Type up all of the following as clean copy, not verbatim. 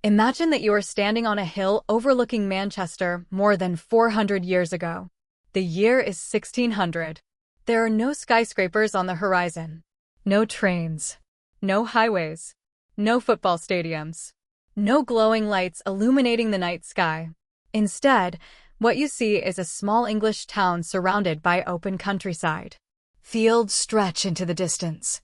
Imagine that you are standing on a hill overlooking Manchester more than 400 years ago. The year is 1600. There are no skyscrapers on the horizon. No trains. No highways. No football stadiums. No glowing lights illuminating the night sky. Instead, what you see is a small English town surrounded by open countryside. Fields stretch into the distance.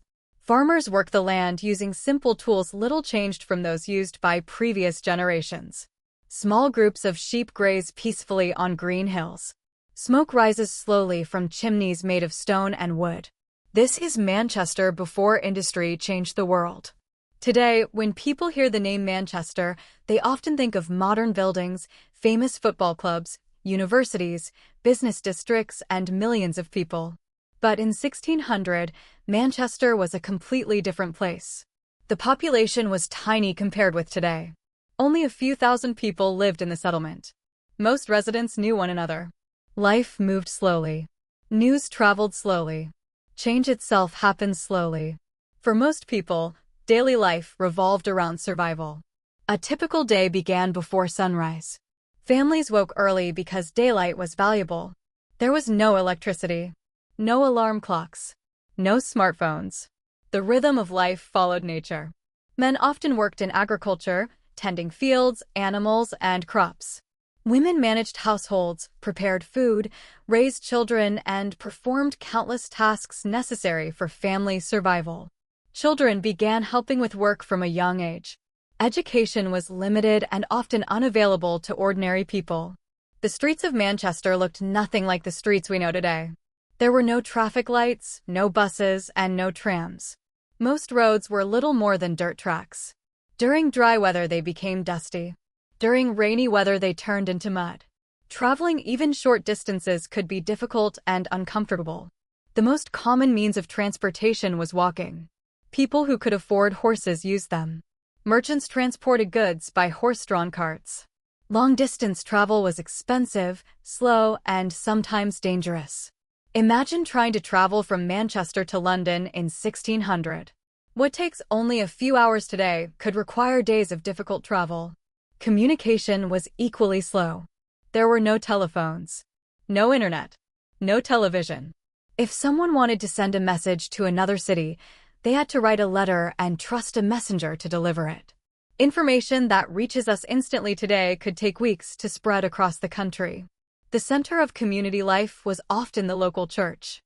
Farmers work the land using simple tools little changed from those used by previous generations. Small groups of sheep graze peacefully on green hills. Smoke rises slowly from chimneys made of stone and wood. This is Manchester before industry changed the world. Today, when people hear the name Manchester, they often think of modern buildings, famous football clubs, universities, business districts, and millions of people. But in 1600, Manchester was a completely different place. The population was tiny compared with today. Only a few thousand people lived in the settlement. Most residents knew one another. Life moved slowly. News traveled slowly. Change itself happened slowly. For most people, daily life revolved around survival. A typical day began before sunrise. Families woke early because daylight was valuable. There was no electricity. No alarm clocks. No smartphones. The rhythm of life followed nature. Men often worked in agriculture, tending fields, animals, and crops. Women managed households, prepared food, raised children, and performed countless tasks necessary for family survival. Children began helping with work from a young age. Education was limited and often unavailable to ordinary people. The streets of Manchester looked nothing like the streets we know today. There were no traffic lights, no buses, and no trams. Most roads were little more than dirt tracks. During dry weather, they became dusty. During rainy weather, they turned into mud. Traveling even short distances could be difficult and uncomfortable. The most common means of transportation was walking. People who could afford horses used them. Merchants transported goods by horse-drawn carts. Long-distance travel was expensive, slow, and sometimes dangerous. Imagine trying to travel from Manchester to London in 1600. What takes only a few hours today could require days of difficult travel. Communication was equally slow. There were no telephones, no internet, no television. If someone wanted to send a message to another city, they had to write a letter and trust a messenger to deliver it. Information that reaches us instantly today could take weeks to spread across the country. The center of community life was often the local church.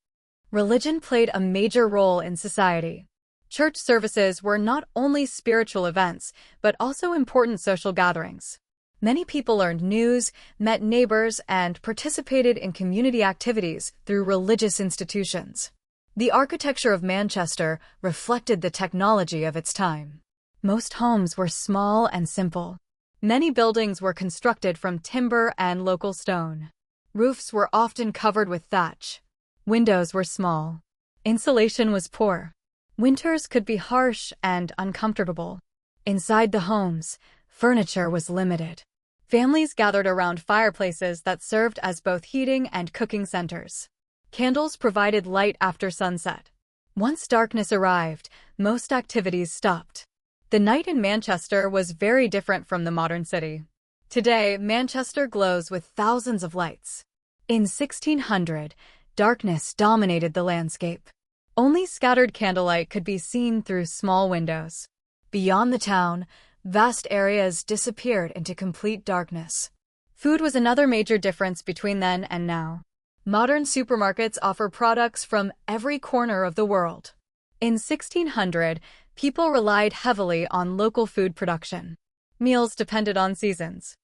Religion played a major role in society. Church services were not only spiritual events, but also important social gatherings. Many people learned news, met neighbors, and participated in community activities through religious institutions. The architecture of Manchester reflected the technology of its time. Most homes were small and simple. Many buildings were constructed from timber and local stone. Roofs were often covered with thatch. Windows were small. Insulation was poor. Winters could be harsh and uncomfortable. Inside the homes, furniture was limited. Families gathered around fireplaces that served as both heating and cooking centers. Candles provided light after sunset. Once darkness arrived, most activities stopped. The night in Manchester was very different from the modern city. Today, Manchester glows with thousands of lights. In 1600, darkness dominated the landscape. Only scattered candlelight could be seen through small windows. Beyond the town, vast areas disappeared into complete darkness. Food was another major difference between then and now. Modern supermarkets offer products from every corner of the world. In 1600, people relied heavily on local food production. Meals depended on seasons.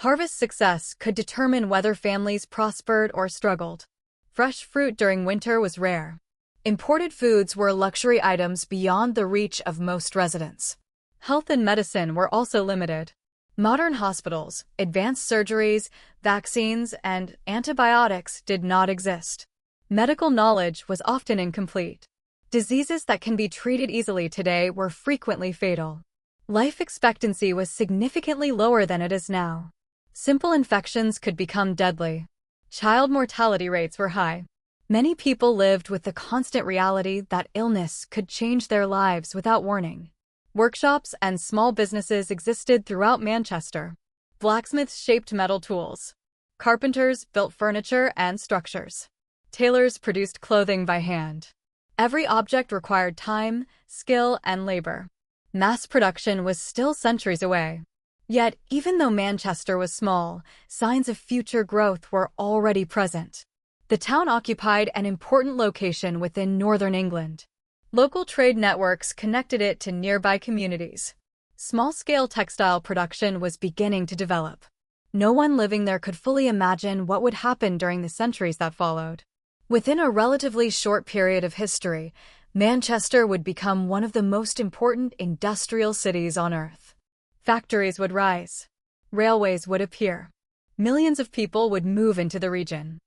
Harvest success could determine whether families prospered or struggled. Fresh fruit during winter was rare. Imported foods were luxury items beyond the reach of most residents. Health and medicine were also limited. Modern hospitals, advanced surgeries, vaccines, and antibiotics did not exist. Medical knowledge was often incomplete. Diseases that can be treated easily today were frequently fatal. Life expectancy was significantly lower than it is now. Simple infections could become deadly. Child mortality rates were high. Many people lived with the constant reality that illness could change their lives without warning. Workshops and small businesses existed throughout Manchester. Blacksmiths shaped metal tools. Carpenters built furniture and structures. Tailors produced clothing by hand. Every object required time, skill, and labor. Mass production was still centuries away. Yet, even though Manchester was small, signs of future growth were already present. The town occupied an important location within northern England. Local trade networks connected it to nearby communities. Small-scale textile production was beginning to develop. No one living there could fully imagine what would happen during the centuries that followed. Within a relatively short period of history, Manchester would become one of the most important industrial cities on Earth. Factories would rise. Railways would appear. Millions of people would move into the region.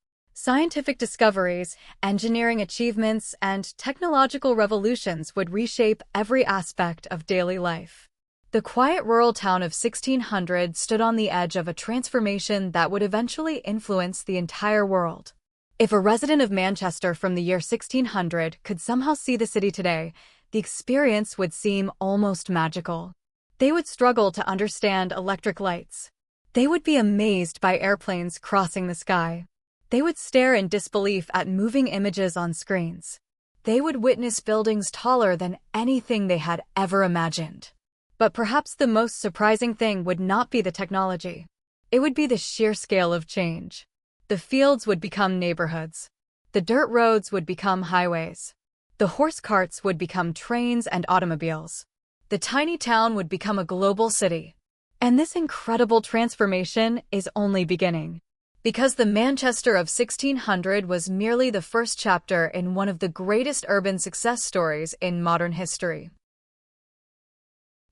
Scientific discoveries, engineering achievements, and technological revolutions would reshape every aspect of daily life. The quiet rural town of 1600 stood on the edge of a transformation that would eventually influence the entire world. If a resident of Manchester from the year 1600 could somehow see the city today, the experience would seem almost magical. They would struggle to understand electric lights. They would be amazed by airplanes crossing the sky. They would stare in disbelief at moving images on screens. They would witness buildings taller than anything they had ever imagined. But perhaps the most surprising thing would not be the technology. It would be the sheer scale of change. The fields would become neighborhoods. The dirt roads would become highways. The horse carts would become trains and automobiles. The tiny town would become a global city. And this incredible transformation is only beginning. Because the Manchester of 1600 was merely the first chapter in one of the greatest urban success stories in modern history.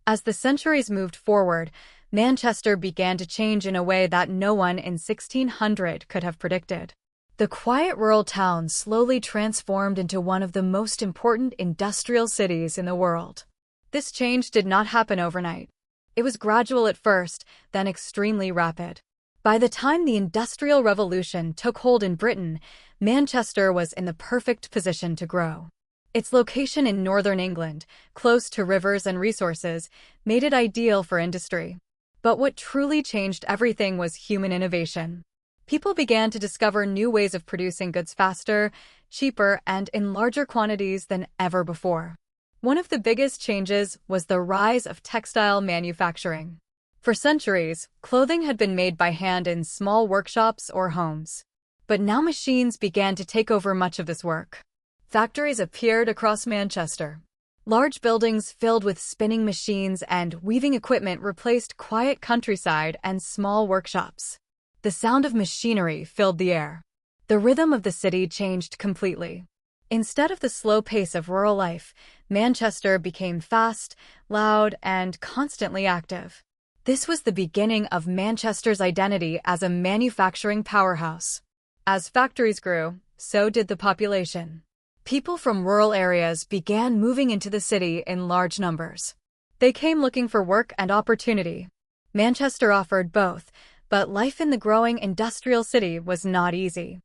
As the centuries moved forward, Manchester began to change in a way that no one in 1600 could have predicted. The quiet rural town slowly transformed into one of the most important industrial cities in the world. This change did not happen overnight. It was gradual at first, then extremely rapid. By the time the Industrial Revolution took hold in Britain, Manchester was in the perfect position to grow. Its location in northern England, close to rivers and resources, made it ideal for industry. But what truly changed everything was human innovation. People began to discover new ways of producing goods faster, cheaper, and in larger quantities than ever before. One of the biggest changes was the rise of textile manufacturing. For centuries, clothing had been made by hand in small workshops or homes. But now machines began to take over much of this work. Factories appeared across Manchester. Large buildings filled with spinning machines and weaving equipment replaced quiet countryside and small workshops. The sound of machinery filled the air. The rhythm of the city changed completely. Instead of the slow pace of rural life, Manchester became fast, loud, and constantly active. This was the beginning of Manchester's identity as a manufacturing powerhouse. As factories grew, so did the population. People from rural areas began moving into the city in large numbers. They came looking for work and opportunity. Manchester offered both, but life in the growing industrial city was not easy.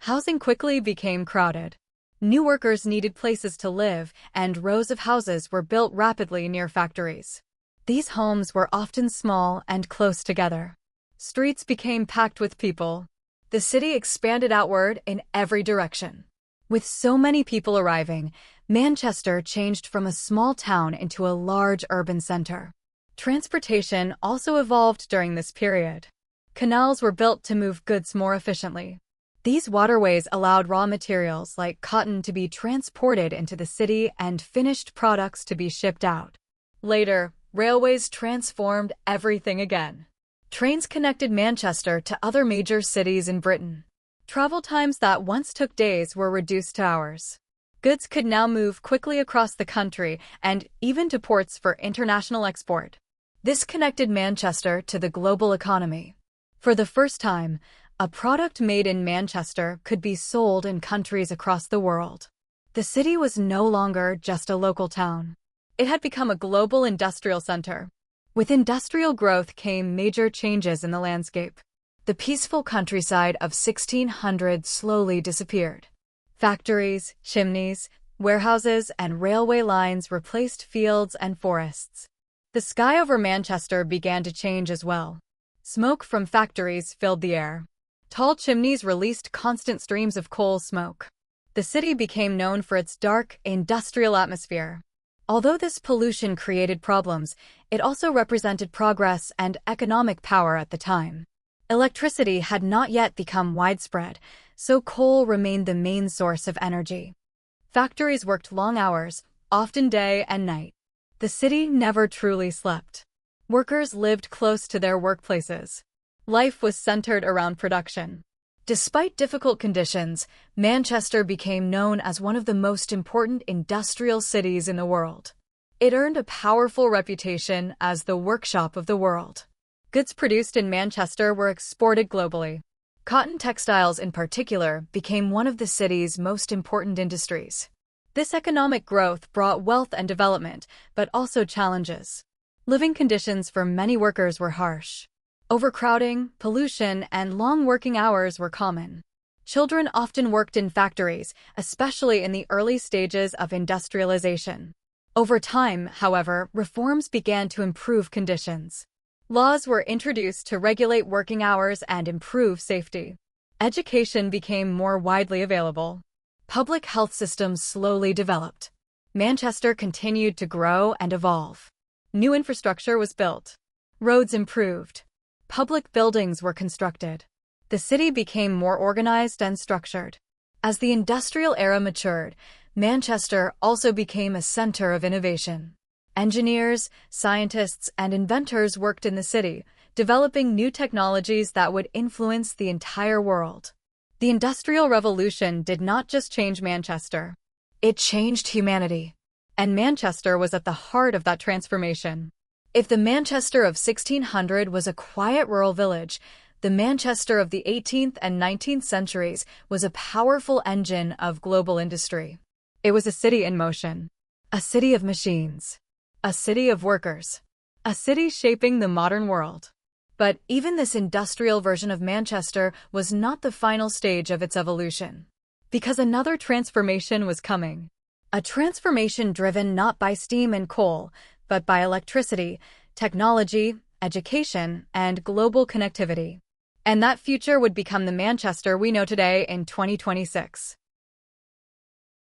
Housing quickly became crowded. New workers needed places to live, and rows of houses were built rapidly near factories. These homes were often small and close together. Streets became packed with people. The city expanded outward in every direction. With so many people arriving, Manchester changed from a small town into a large urban center. Transportation also evolved during this period. Canals were built to move goods more efficiently. These waterways allowed raw materials like cotton to be transported into the city and finished products to be shipped out. Later, railways transformed everything again. Trains connected Manchester to other major cities in Britain. Travel times that once took days were reduced to hours. Goods could now move quickly across the country and even to ports for international export. This connected Manchester to the global economy. For the first time, a product made in Manchester could be sold in countries across the world. The city was no longer just a local town. It had become a global industrial center. With industrial growth came major changes in the landscape. The peaceful countryside of 1600 slowly disappeared. Factories, chimneys, Warehouses and railway lines replaced fields and forests. The sky over Manchester began to change as well. Smoke from factories filled the air. Tall chimneys released constant streams of coal smoke. The city became known for its dark, industrial atmosphere. Although this pollution created problems, it also represented progress and economic power at the time. Electricity had not yet become widespread, so coal remained the main source of energy. Factories worked long hours, often day and night. The city never truly slept. Workers lived close to their workplaces. Life was centered around production. Despite difficult conditions, Manchester became known as one of the most important industrial cities in the world. It earned a powerful reputation as the workshop of the world. Goods produced in Manchester were exported globally. Cotton textiles in particular became one of the city's most important industries. This economic growth brought wealth and development, but also challenges. Living conditions for many workers were harsh. Overcrowding, pollution, and long working hours were common. Children often worked in factories, especially in the early stages of industrialization. Over time, however, reforms began to improve conditions. Laws were introduced to regulate working hours and improve safety. Education became more widely available. Public health systems slowly developed. Manchester continued to grow and evolve. New infrastructure was built. Roads improved. Public buildings were constructed. The city became more organized and structured. As the industrial era matured, Manchester also became a center of innovation. Engineers, scientists, and inventors worked in the city, developing new technologies that would influence the entire world. The Industrial Revolution did not just change Manchester. It changed humanity. And Manchester was at the heart of that transformation. If the Manchester of 1600 was a quiet rural village, the Manchester of the 18th and 19th centuries was a powerful engine of global industry. It was a city in motion, a city of machines, a city of workers, a city shaping the modern world. But even this industrial version of Manchester was not the final stage of its evolution, because another transformation was coming. A transformation driven not by steam and coal, but by electricity, technology, education, and global connectivity. And that future would become the Manchester we know today in 2026.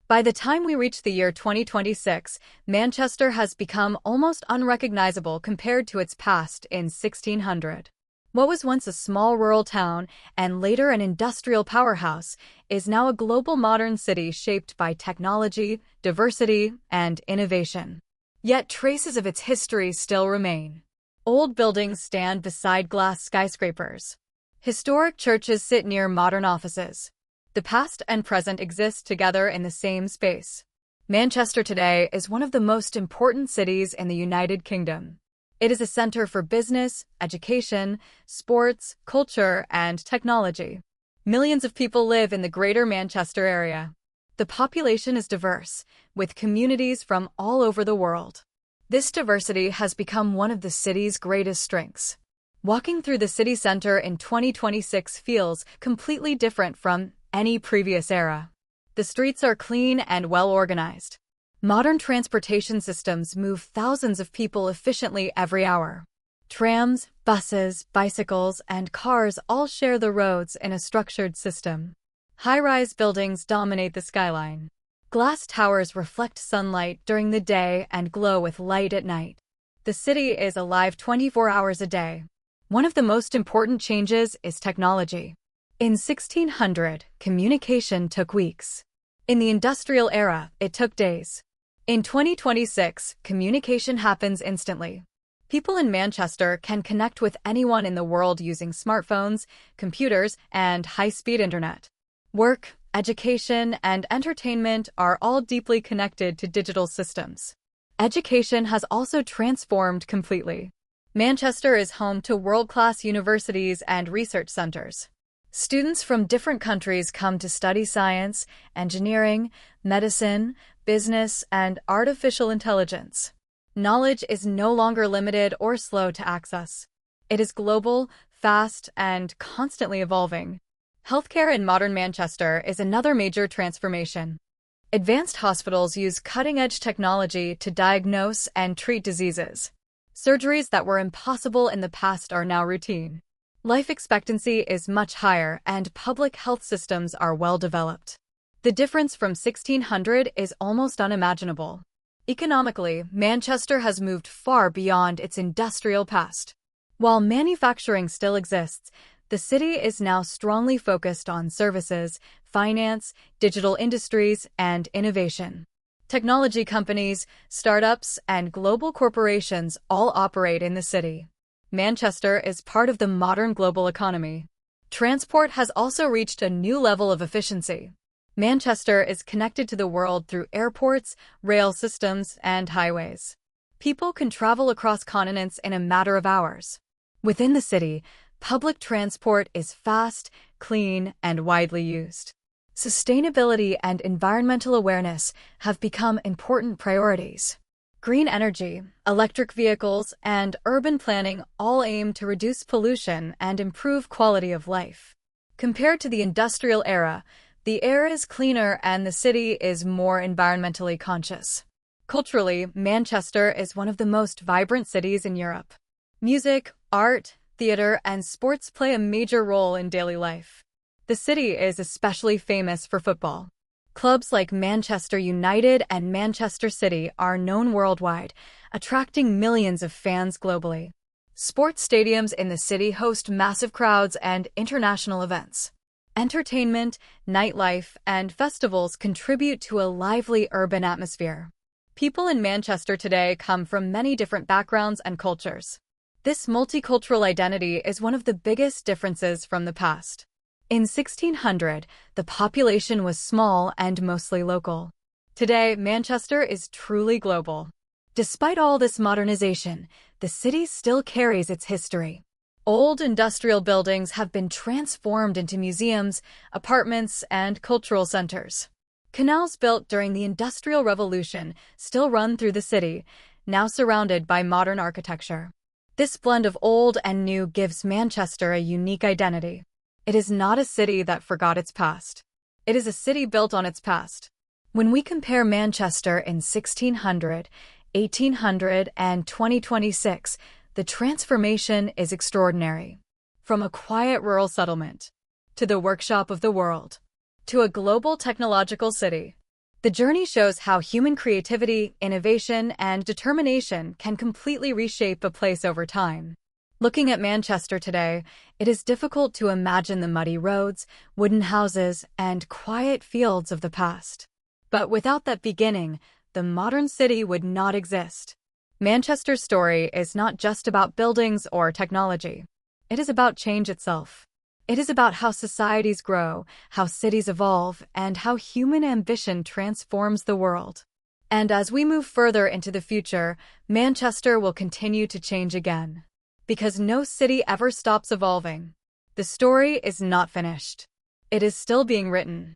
By the time we reach the year 2026, Manchester has become almost unrecognizable compared to its past in 1600. What was once a small rural town and later an industrial powerhouse is now a global modern city shaped by technology, diversity, and innovation. Yet traces of its history still remain. Old buildings stand beside glass skyscrapers. Historic churches sit near modern offices. The past and present exist together in the same space. Manchester today is one of the most important cities in the United Kingdom. It is a center for business, education, sports, culture, and technology. Millions of people live in the Greater Manchester area. The population is diverse, with communities from all over the world. This diversity has become one of the city's greatest strengths. Walking through the city center in 2026 feels completely different from any previous era. The streets are clean and well-organized. Modern transportation systems move thousands of people efficiently every hour. Trams, buses, bicycles, and cars all share the roads in a structured system. High-rise buildings dominate the skyline. Glass towers reflect sunlight during the day and glow with light at night. The city is alive 24 hours a day. One of the most important changes is technology. In 1600, communication took weeks. In the industrial era, it took days. In 2026, communication happens instantly. People in Manchester can connect with anyone in the world using smartphones, computers, and high-speed internet. Work, education, and entertainment are all deeply connected to digital systems. Education has also transformed completely. Manchester is home to world-class universities and research centers. Students from different countries come to study science, engineering, medicine, business, and artificial intelligence. Knowledge is no longer limited or slow to access. It is global, fast, and constantly evolving. Healthcare in modern Manchester is another major transformation. Advanced hospitals use cutting-edge technology to diagnose and treat diseases. Surgeries that were impossible in the past are now routine. Life expectancy is much higher, and public health systems are well developed. The difference from 1600 is almost unimaginable. Economically, Manchester has moved far beyond its industrial past. While manufacturing still exists, the city is now strongly focused on services, finance, digital industries, and innovation. Technology companies, startups, and global corporations all operate in the city. Manchester is part of the modern global economy. Transport has also reached a new level of efficiency. Manchester is connected to the world through airports, rail systems, and highways. People can travel across continents in a matter of hours. Within the city, public transport is fast, clean, and widely used. Sustainability and environmental awareness have become important priorities. Green energy, electric vehicles, and urban planning all aim to reduce pollution and improve quality of life. Compared to the industrial era, the air is cleaner and the city is more environmentally conscious. Culturally, Manchester is one of the most vibrant cities in Europe. Music, art, theater, and sports play a major role in daily life. The city is especially famous for football. Clubs like Manchester United and Manchester City are known worldwide, attracting millions of fans globally. Sports stadiums in the city host massive crowds and international events. Entertainment, nightlife, and festivals contribute to a lively urban atmosphere. People in Manchester today come from many different backgrounds and cultures. This multicultural identity is one of the biggest differences from the past. In 1600, the population was small and mostly local. Today, Manchester is truly global. Despite all this modernization, the city still carries its history. Old industrial buildings have been transformed into museums, apartments, and cultural centers. Canals built during the Industrial Revolution still run through the city, now surrounded by modern architecture. This blend of old and new gives Manchester a unique identity. It is not a city that forgot its past. It is a city built on its past. When we compare Manchester in 1600, 1800, and 2026, the transformation is extraordinary. From a quiet rural settlement, to the workshop of the world, to a global technological city, the journey shows how human creativity, innovation, and determination can completely reshape a place over time. Looking at Manchester today, it is difficult to imagine the muddy roads, wooden houses, and quiet fields of the past. But without that beginning, the modern city would not exist. Manchester's story is not just about buildings or technology. It is about change itself. It is about how societies grow, how cities evolve, and how human ambition transforms the world. And as we move further into the future, Manchester will continue to change again. Because no city ever stops evolving. The story is not finished. It is still being written.